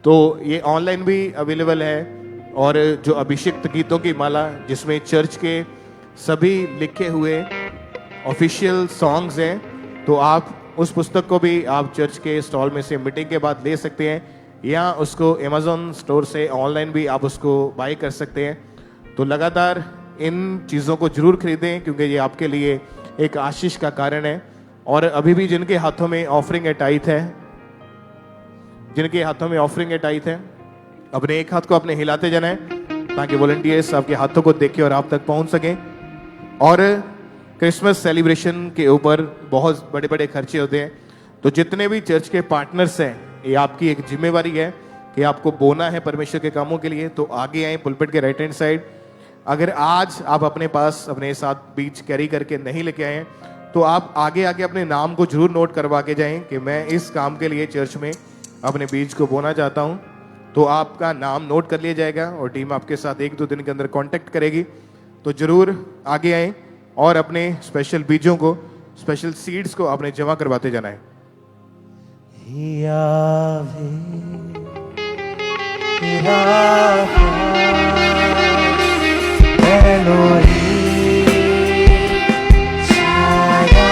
तो ये ऑनलाइन भी अवेलेबल है। और जो अभिषिक्त गीतों की माला, जिसमें चर्च के सभी लिखे हुए ऑफिशियल सॉन्ग्स हैं, तो आप उस पुस्तक को भी आप चर्च के स्टॉल में से मीटिंग के बाद ले सकते हैं, या उसको अमेज़न स्टोर से ऑनलाइन भी आप उसको बाय कर सकते हैं। तो लगातार इन चीज़ों को जरूर खरीदें क्योंकि ये आपके लिए एक आशीष का कारण है। और अभी भी जिनके हाथों में ऑफरिंग है टाइथ है, जिनके हाथों में ऑफरिंग है टाइथ है, अपने एक हाथ को अपने हिलाते जाना है ताकि वॉलंटियर्स आपके हाथों को देखे और आप तक पहुंच सकें। और क्रिसमस सेलिब्रेशन के ऊपर बहुत बड़े बड़े खर्चे होते हैं, तो जितने भी चर्च के पार्टनर्स हैं, ये आपकी एक जिम्मेवारी है कि आपको बोना है परमेश्वर के कामों के लिए। तो आगे आए पुलपिट के राइट हैंड साइड। अगर आज आप अपने पास अपने साथ बीच कैरी करके नहीं लेके आए हैं, तो आप आगे आके अपने नाम को जरूर नोट करवा के जाएं कि मैं इस काम के लिए चर्च में अपने बीज को बोना चाहता हूं। तो आपका नाम नोट कर लिया जाएगा और टीम आपके साथ 1-2 दिन के अंदर कांटेक्ट करेगी। तो जरूर आगे आएं और अपने स्पेशल बीजों को, स्पेशल सीड्स को आपने जमा करवाते जाना है। यावे राफा एलोही शादा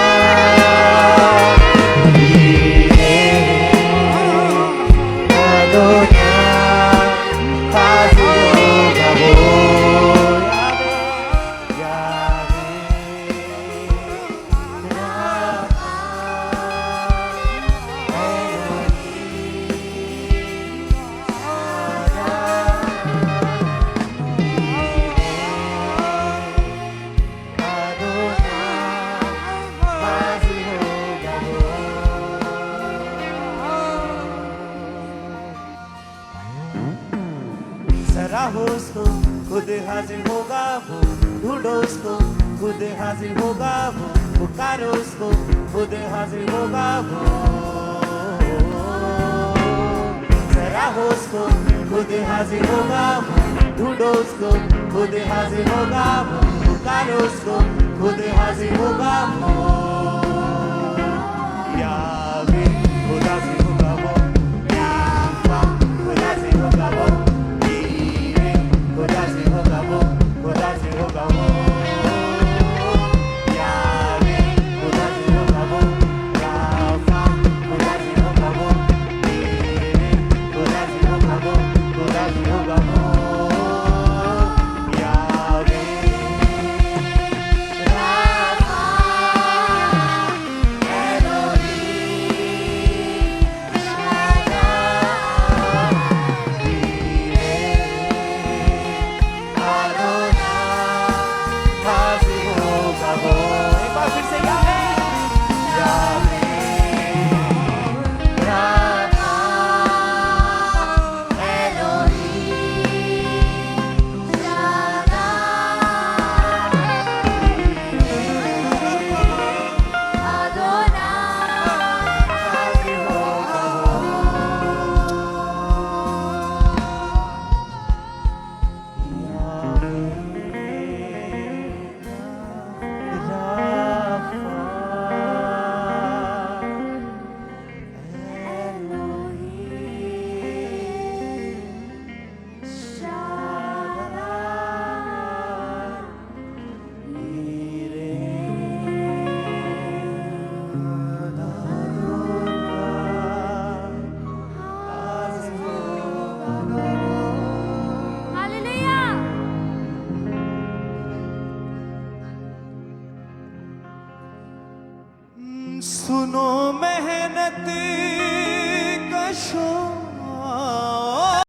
ईरे अदोना काजो गबो यावे राफा सराहो उसको खुद हाजिर होगा वो, ढूंढो उसको खुद हाजिर होगा वो, पुकारो उसको खुद हाजिर होगा वो। सराहो उसको खुद हाजिर होगा वो, ढूंढो उसको खुद हाजिर होगा वो, पुकारो उसको खुद हाजिर होगा वो। यावे खुद हाजिर होगा वो, यावा खुद हाजिर होगा वो, खुदा से होगा वो, खुदा से होगा वो। यावे खुदा से होगा वो, राफा खुदा से होगा वो, ईरे खुदा से होगा वो, खुदा से होगा वो। यावे राफा एलोही शादा ईरे अदोना काजो गबो। एक बार फिर से यावे राफा एलोही शादा अदोना काजो हालेलुया। सुनो मेहनत कशो